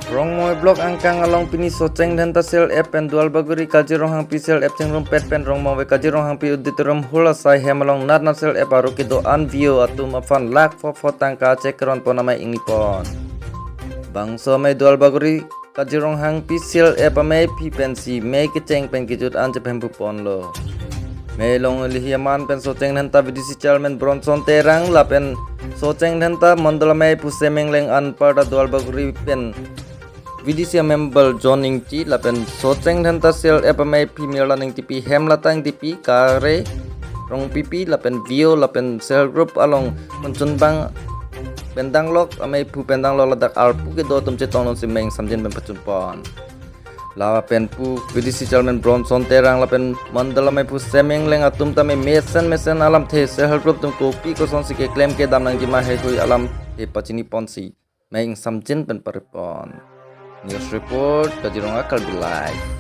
Rong moi blok angkang along pini soceng dan tasel app pen dual baguri kaji rong hang pisel app ceng rom pet pen rong mau kaji rong hang pi uditorum hula sai hem along nat nasel app aru kido an view atu mafan lak fo tangka cek ron pon namai ingi pon. Bangso mai dual baguri kaji rong hang pisel app mai pi pensi mai keceng pen kijut an cepem pon lo. Mai long lihiaman pen soceng dan ta vidisi chalmen bronson terang la pen soceng dan ta mandala mai pusemeng leng an pada dual baguri pen Vidisia member joining ti lapen soceng dan tasel epamai pi milaning tipi hem latang tipi kare rong pipi lapen view lapen sel group along mencunbang pendang lok amai pu pendang lok ladak alpu ke do tum cetong non simeng samjen ben pacunpon lapen pu vidisi chalmen bronson terang lapen mandala mai pu semeng leng atum tame mesen alam the sel group tum kopi ko son sike claim ke dam nang jima he hui alam he pacini ponsi meng samjen ben paripon. News report Kajirong Akal Live.